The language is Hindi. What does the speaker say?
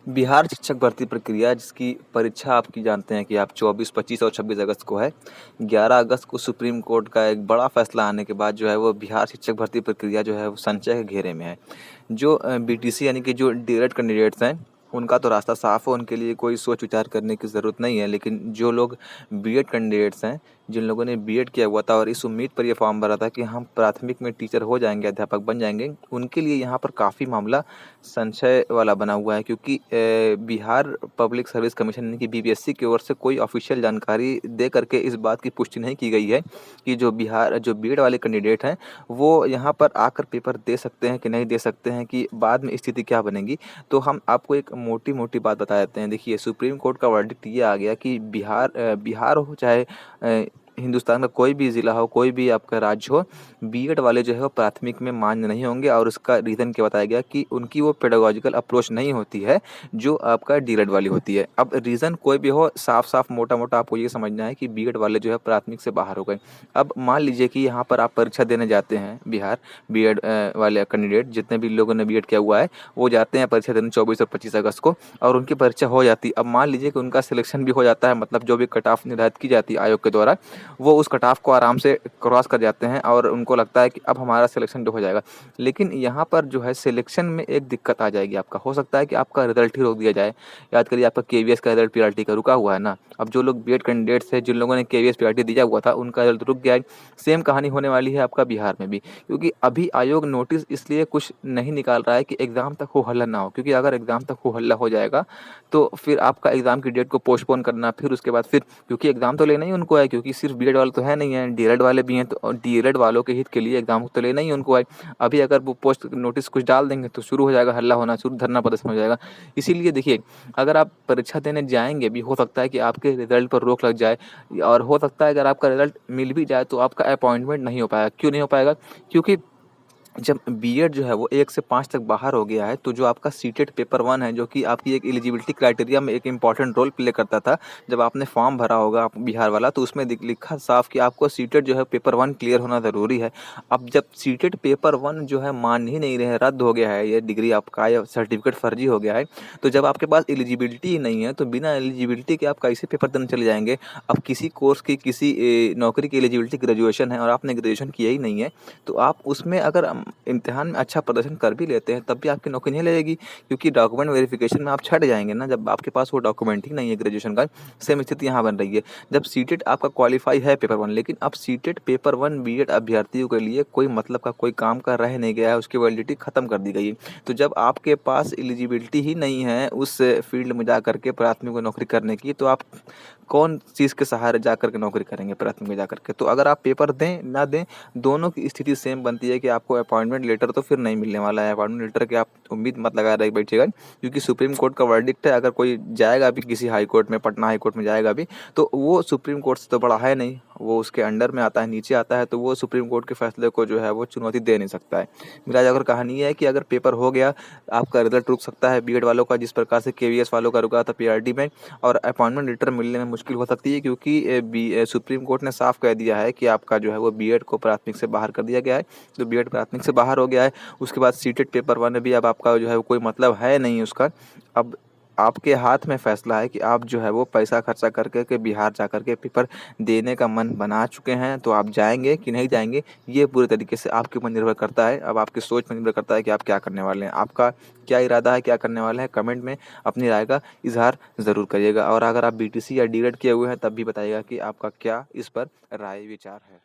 बिहार शिक्षक भर्ती प्रक्रिया जिसकी परीक्षा आपकी जानते हैं कि आप 24, 25 और 26 अगस्त को है। 11 अगस्त को सुप्रीम कोर्ट का एक बड़ा फैसला आने के बाद जो है वो बिहार शिक्षक भर्ती प्रक्रिया जो है वो संशय के घेरे में है। जो बीटीसी यानी कि जो डीएलएड कैंडिडेट्स हैं उनका तो रास्ता साफ है, उनके लिए कोई सोच विचार करने की ज़रूरत नहीं है। लेकिन जो लोग बीएड कैंडिडेट्स हैं, जिन लोगों ने बीएड किया हुआ था और इस उम्मीद पर ये फॉर्म भरा था कि हम प्राथमिक में टीचर हो जाएंगे, अध्यापक बन जाएंगे, उनके लिए यहाँ पर काफ़ी मामला संशय वाला बना हुआ है। क्योंकि बिहार पब्लिक सर्विस कमीशन यानी कि बीपीएससी की ओर से कोई ऑफिशियल जानकारी दे करके इस बात की पुष्टि नहीं की गई है कि जो बीएड वाले कैंडिडेट हैं वो यहाँ पर आकर पेपर दे सकते हैं कि नहीं दे सकते हैं, कि बाद में स्थिति क्या बनेगी। तो हम आपको एक मोटी मोटी बात बता देते हैं। देखिए, सुप्रीम कोर्ट का वर्डिक्ट ये आ गया कि बिहार हो चाहे हिंदुस्तान का कोई भी ज़िला हो, कोई भी आपका राज्य हो, बीएड वाले जो है वो प्राथमिक में मान्य नहीं होंगे। और उसका रीज़न क्या बताया गया कि उनकी वो पेडागोजिकल अप्रोच नहीं होती है जो आपका डीएलएड वाली होती है। अब रीज़न कोई भी हो, साफ साफ मोटा मोटा आपको ये समझना है कि बीएड वाले जो है प्राथमिक से बाहर हो गए। अब मान लीजिए कि यहाँ पर आप परीक्षा देने जाते हैं, बिहार बीएड वाले कैंडिडेट जितने भी लोगों ने बीएड किया हुआ है वो जाते हैं परीक्षा देने 24 और 25 अगस्त को, और उनकी परीक्षा हो जाती है। अब मान लीजिए कि उनका सिलेक्शन भी हो जाता है, मतलब जो भी कट ऑफ निर्धारित की जाती है आयोग के द्वारा, वो उस कट ऑफ को आराम से क्रॉस कर जाते हैं और उनको लगता है कि अब हमारा सिलेक्शन जो हो जाएगा। लेकिन यहाँ पर जो है सिलेक्शन में एक दिक्कत आ जाएगी आपका। हो सकता है कि आपका रिजल्ट ही रोक दिया जाए। याद करिए, आपका केवीएस का रिजल्ट पीआरटी का रुका हुआ है ना। अब जो लोग बीएड कैंडिडेट्स हैं, जिन लोगों ने केवीएस पीआरटी दिया हुआ था, उनका रिजल्ट रुक गया है। सेम कहानी होने वाली है आपका बिहार में भी, क्योंकि अभी आयोग नोटिस इसलिए कुछ नहीं निकाल रहा है कि एग्ज़ाम तक हो हल्ला ना हो। क्योंकि अगर एग्ज़ाम तक हो हल्ला हो जाएगा तो फिर आपका एग्ज़ाम की डेट को पोस्टपोन करना, फिर उसके बाद फिर, क्योंकि एग्ज़ाम तो लेना ही उनको है, क्योंकि सिर्फ बीएड वाले तो है नहीं है, डीएलएड वाले भी हैं। तो डीएलएड वालों के हित के लिए एग्ज़ाम तो लेना ही उनको है। अभी अगर वो पोस्ट नोटिस कुछ डाल देंगे तो शुरू हो जाएगा हल्ला होना, शुरू धरना प्रदर्शन हो जाएगा। इसीलिए देखिए, अगर आप परीक्षा देने जाएंगे भी, हो सकता है कि आपके रिजल्ट पर रोक लग जाए, और हो सकता है अगर आपका रिजल्ट मिल भी जाए तो आपका अपॉइंटमेंट नहीं हो पाएगा। क्यों नहीं हो पाएगा? क्योंकि जब बीएड जो है वो 1 से 5 तक बाहर हो गया है, तो जो आपका सीटेट पेपर 1 है, जो कि आपकी एक एलिजिबिलिटी क्राइटेरिया में एक इम्पॉर्टेंट रोल प्ले करता था। जब आपने फॉर्म भरा होगा आप बिहार वाला, तो उसमें लिखा साफ कि आपको सीटेट जो है पेपर 1 क्लियर होना ज़रूरी है। अब जब सीटेट पेपर 1 जो है मान ही नहीं रहे, रद्द हो गया है, ये डिग्री आपका, या सर्टिफिकेट फर्जी हो गया है, तो जब आपके पास एलिजिबिलिटी ही नहीं है तो बिना एलिजिबिलिटी के आप कैसे पेपर देने चले जाएंगे? अब किसी कोर्स की, किसी नौकरी की एलिजिबिलिटी ग्रेजुएशन है और आपने ग्रेजुएशन किया ही नहीं है, तो आप उसमें अगर इम्तिहान में अच्छा प्रदर्शन कर भी लेते हैं तब भी आपकी नौकरी नहीं लगेगी। क्योंकि डॉक्यूमेंट वेरिफिकेशन में आप छट जाएंगे ना, जब आपके पास वो डॉक्यूमेंट ही नहीं है ग्रेजुएशन का। सेम स्थिति यहाँ बन रही है। जब सीटेट आपका क्वालिफाई है पेपर 1, लेकिन अब सीटेट पेपर 1 बीएड अभ्यर्थियों के लिए कोई मतलब का, कोई काम का रह नहीं गया है, उसकी वैलिडिटी खत्म कर दी गई है। तो जब आपके पास एलिजिबिलिटी ही नहीं है उस फील्ड में जा करके प्राथमिक में नौकरी करने की, तो आप कौन चीज़ के सहारे जा करके नौकरी करेंगे प्राथमिक में जा करके? तो अगर आप पेपर दें ना दें, दोनों की स्थिति सेम बनती है कि आपको अपॉइंटमेंट लेटर तो फिर नहीं मिलने वाला है। अपॉइंटमेंट लेटर की आप उम्मीद मत लगा रहे बैठिएगा, क्योंकि सुप्रीम कोर्ट का वर्डिक्ट है। अगर कोई जाएगा भी किसी हाई कोर्ट में, पटना हाई कोर्ट में जाएगा भी, तो वो सुप्रीम कोर्ट से तो बड़ा है नहीं, वो उसके अंडर में आता है, नीचे आता है, तो वो सुप्रीम कोर्ट के फैसले को जो है वो चुनौती दे नहीं सकता है। मेरा अगर कहानी है कि अगर पेपर हो गया, आपका रिजल्ट रुक सकता है बीएड वालों का, जिस प्रकार से केवीएस वालों का रुका था पीआरटी में, और अपॉइंटमेंट लेटर मिलने में मुश्किल हो सकती है। क्योंकि सुप्रीम कोर्ट ने साफ कह दिया है कि आपका जो है वो बीएड को प्राथमिक से बाहर कर दिया गया है। तो बीएड प्राथमिक से बाहर हो गया है, उसके बाद सीटेट पेपर 1 में भी अब आपका जो है वो कोई मतलब है नहीं उसका। अब आपके हाथ में फैसला है कि आप जो है वो पैसा खर्चा करके के बिहार जा कर के पेपर देने का मन बना चुके हैं, तो आप जाएंगे कि नहीं जाएंगे, ये पूरे तरीके से आपके ऊपर निर्भर करता है। अब आपकी सोच पर निर्भर करता है कि आप क्या करने वाले हैं, आपका क्या इरादा है, क्या करने वाले हैं। कमेंट में अपनी राय का इजहार ज़रूर करिएगा, और अगर आप बीटीसी या डीएलएड किए हुए हैं तब भी बताइएगा कि आपका क्या इस पर राय विचार है।